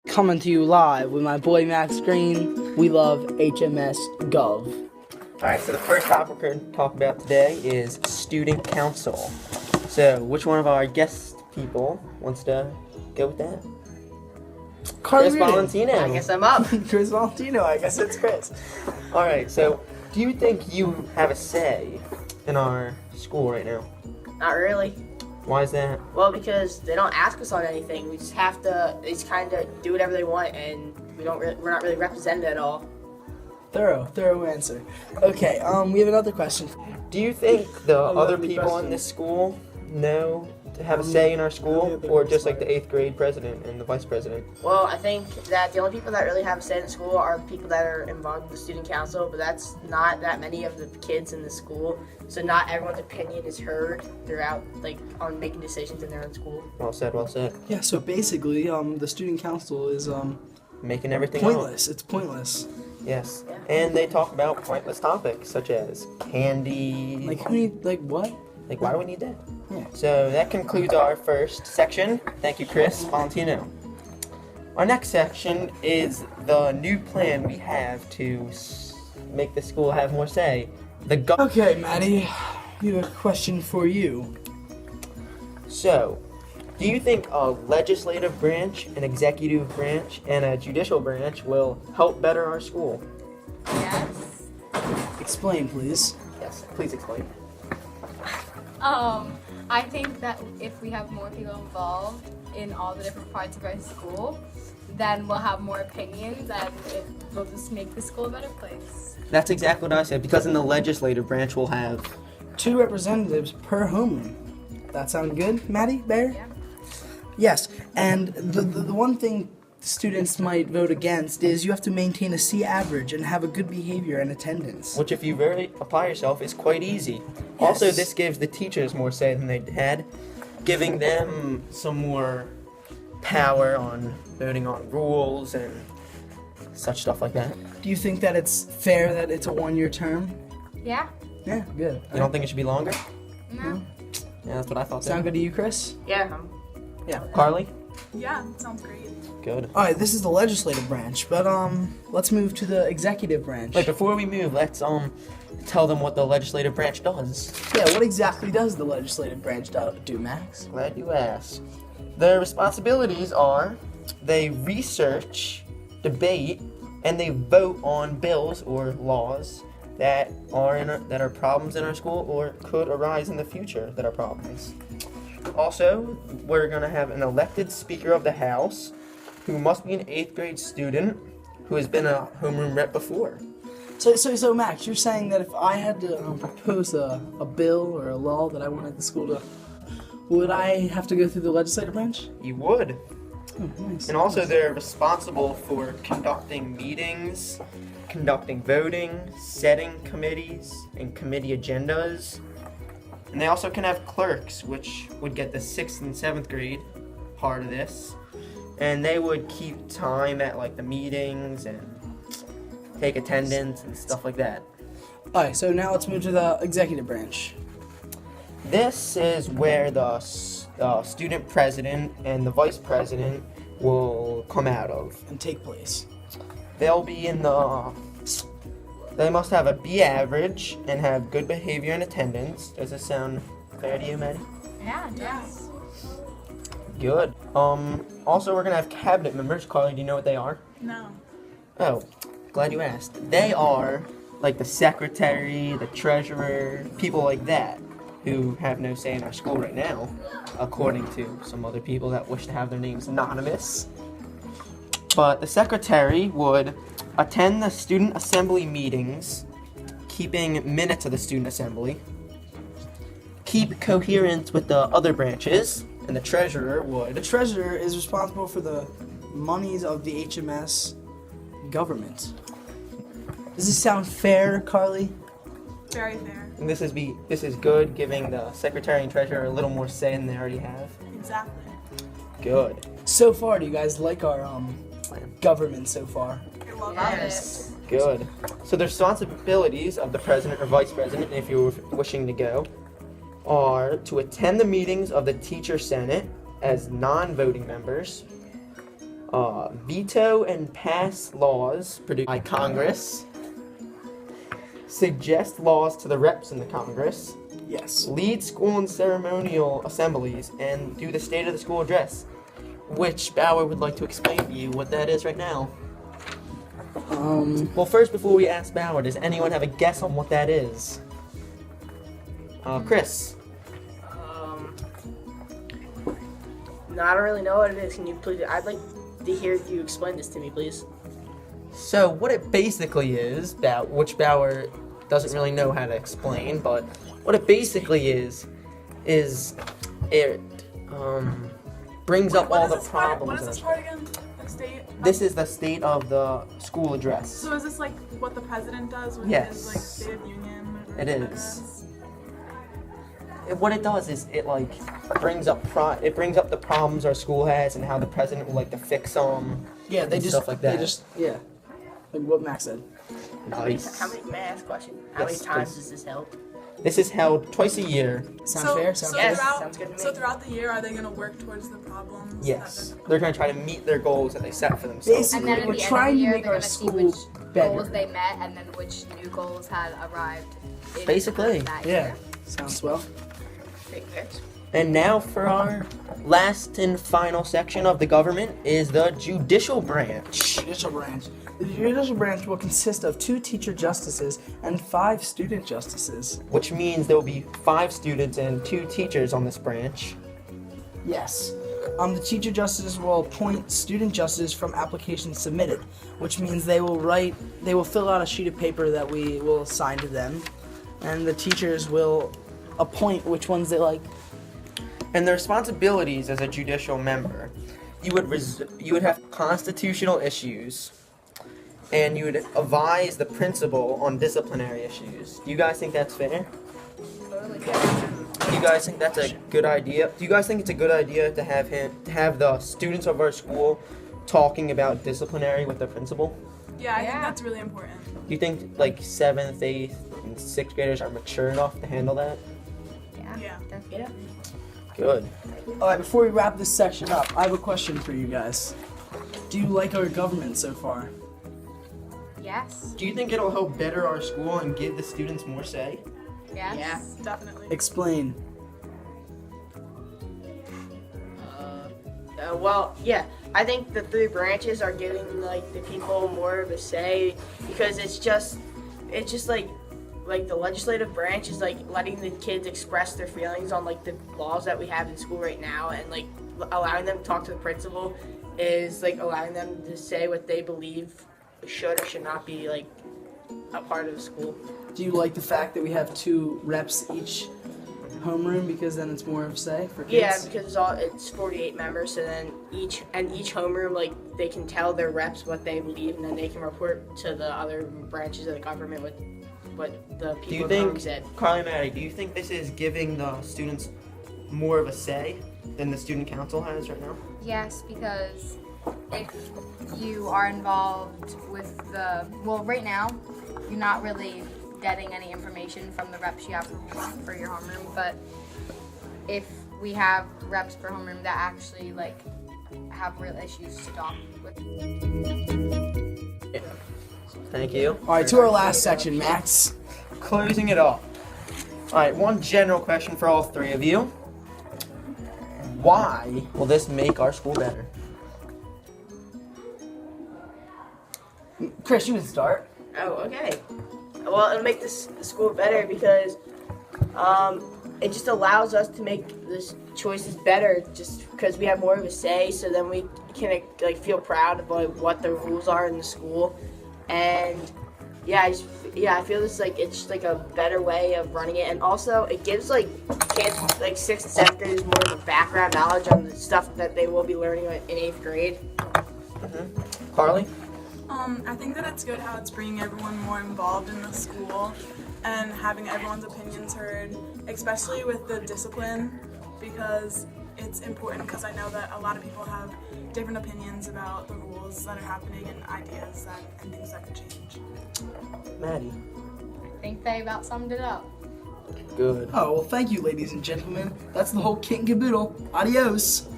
Coming to you live with my boy Max Green. We love HMS Gov. Alright, so the first topic we're going to talk about today is student council. So, which one of our guest people wants to go with that? Carly Chris Reardon. Valentino. I guess I'm up. Chris Valentino, I guess it's Chris. Alright, so do you think you have a say in our school right now? Not really. Why is that? Well, because they don't ask us on anything. We just have to. They just kind of do whatever they want, and we're not really represented at all. Thorough answer. Okay, we have another question. Do you think the other lovely people in question. this school know to have a say in our school, or just like the 8th grade president and the vice president? Well, I think that the only people that really have a say in the school are the people that are involved in the student council, but that's not that many of the kids in the school. So not everyone's opinion is heard throughout, like, on making decisions in their own school. Well said, well said. Yeah, so basically, the student council is Making everything up. pointless. It's pointless. Yes. Yeah. And they talk about pointless topics such as candy. Like who need what? Like, why do we need that? Yeah. So that concludes our first section. Thank you, Chris Valentino. Our next section is the new plan we have to make the school have more say. Okay, Maddie, we have a question for you. So, do you think a legislative branch, an executive branch, and a judicial branch will help better our school? Yes. Explain, please. Yes, please explain. I think that if we have more people involved in all the different parts of our school, then we'll have more opinions and it will just make the school a better place. That's exactly what I said, because in the legislative branch we'll have 2 representatives per homeroom. That sound good, Maddie, Bear? Yeah. Yes, and the one thing students might vote against is you have to maintain a C average and have a good behavior and attendance. which if you really apply yourself is quite easy. Also, Yes. this gives the teachers more say than they had, giving them some more power on voting on rules and such stuff like that. Do you think that it's fair that it's a 1-year term? Yeah? Yeah, good. You don't think it should be longer? No? Yeah, that's what I thought. Sound good to you, Chris? Yeah. Carly? Yeah, sounds great. Good. All right, this is the legislative branch, but let's move to the executive branch. Wait, before we move, let's tell them what the legislative branch does. Yeah, what exactly does the legislative branch do, Max? Glad you asked. Their responsibilities are they research, debate, and they vote on bills or laws that are problems in our school or could arise in the future that are problems. Also, we're going to have an elected Speaker of the House who must be an 8th grade student who has been a homeroom rep before. So Max, you're saying that if I had to propose a bill or a law that I wanted the school to, would I have to go through the legislative branch? You would. Oh, nice. And also, they're responsible for conducting meetings, conducting voting, setting committees, and committee agendas. And they also can have clerks, which would get the 6th and 7th grade part of this. And they would keep time at like the meetings and take attendance and stuff like that. All right, so now let's move to the executive branch. This is where the student president and the vice president will come out of. And take place. They'll be in the. They must have a B average and have good behavior and attendance. Does this sound fair to you, Maddie? Yeah, it does. Good. Also, we're gonna have cabinet members. Carly, do you know what they are? No. Oh, glad you asked. They are like the secretary, the treasurer, people like that, who have no say in our school right now, according to some other people that wish to have their names anonymous. But the secretary would attend the student assembly meetings, keeping minutes of the student assembly, keep coherence with the other branches, and the treasurer The would. treasurer is responsible for the monies of the HMS government. Does this sound fair, Carly? Very fair. And this is good, giving the secretary and treasurer a little more say than they already have. Exactly. Good. So far, do you guys like our government so far? I love Yes. Good. So the responsibilities of the president or vice president, if you're wishing to go, are to attend the meetings of the teacher senate as non-voting members, veto and pass laws produced by Congress, suggest laws to the reps in the Congress, Yes. lead school and ceremonial assemblies, and do the State of the School address. Which Bauer would like to explain to you what that is right now. Well, first, before we ask Bauer, does anyone have a guess on what that is? Chris. No, I don't really know what it is. Can you please? I'd like to hear you explain this to me, please. So, what it basically is, which Bauer doesn't really know how to explain, but what it basically is it brings up all the problems. What is this part again? The state? This is the State of the School address. So is this like what the president does with Yes. his like State of Union? Or It whatever is. is? What it does is it like brings up the problems our school has and how the president would like to fix them. Yeah, they and just stuff like that. They just like what Max said. Nice. How many? May I ask a question? How many Yes, times please. is this held? This is held twice a year. Sound fair? Sound so fair? Yes, throughout, sounds good to me. So throughout the year, are they gonna work towards the problems? Yes, that they're gonna try to meet their goals that they set for themselves. Basically, And then at we're the end of trying the to year, make they're our gonna see school which better. goals they met and then which new goals had arrived. in Basically, that Yeah, year. sounds swell. Take this. And now for our last and final section of the government is the judicial branch. Judicial branch. The judicial branch will consist of 2 teacher justices and 5 student justices. Which means there will be 5 students and 2 teachers on this branch. Yes. The teacher justices will appoint student justices from applications submitted, which means they will fill out a sheet of paper that we will assign to them, and the teachers will appoint which ones they like. And the responsibilities as a judicial member, you would have constitutional issues, and you would advise the principal on disciplinary issues. Do you guys think that's fair? Totally. Do you guys think that's a good idea? Do you guys think it's a good idea to have the students of our school talking about disciplinary with the principal? Yeah, I Yeah. think that's really important. Do you think like 7th, 8th, and 6th graders are mature enough to handle that? Yeah. Yeah. Good. Alright, before we wrap this section up, I have a question for you guys. Do you like our government so far? Yes. Do you think it'll help better our school and give the students more say? Yes. Yeah. Definitely. Explain. Well, yeah, I think the 3 branches are giving like the people more of a say because it's just like the legislative branch is like letting the kids express their feelings on like the laws that we have in school right now, and like allowing them to talk to the principal is like allowing them to say what they believe should or should not be like a part of the school. Do you like the fact that we have 2 reps each homeroom because then it's more of a say for kids? Yeah, because it's 48 members, so then each homeroom, like, they can tell their reps what they believe, and then they can report to the other branches of the government what the Do you people in the room think, said. Carly and Maddie, do you think this is giving the students more of a say than the student council has right now? Yes, because if you are involved with right now, you're not really getting any information from the reps you have for your homeroom, but if we have reps for homeroom that actually like have real issues to talk with. Thank you. Alright, to our last section, Max. Closing it up. Alright, one general question for all 3 of you. Why will this make our school better? Chris, you can start. Oh, okay. Well, it'll make the school better because it just allows us to make the choices better just because we have more of a say, so then we can like feel proud of like what the rules are in the school. And I feel this like it's just like a better way of running it, and also it gives like kids like 6th and 7th graders more of a background knowledge on the stuff that they will be learning in 8th grade. Carly? I think that it's good how it's bringing everyone more involved in the school and having everyone's opinions heard, especially with the discipline, because it's important because I know that a lot of people have different opinions about the rules that are happening and ideas and things that could change. Maddie? I think they about summed it up. Good. Oh, well, thank you, ladies and gentlemen. That's the whole kit and caboodle. Adios.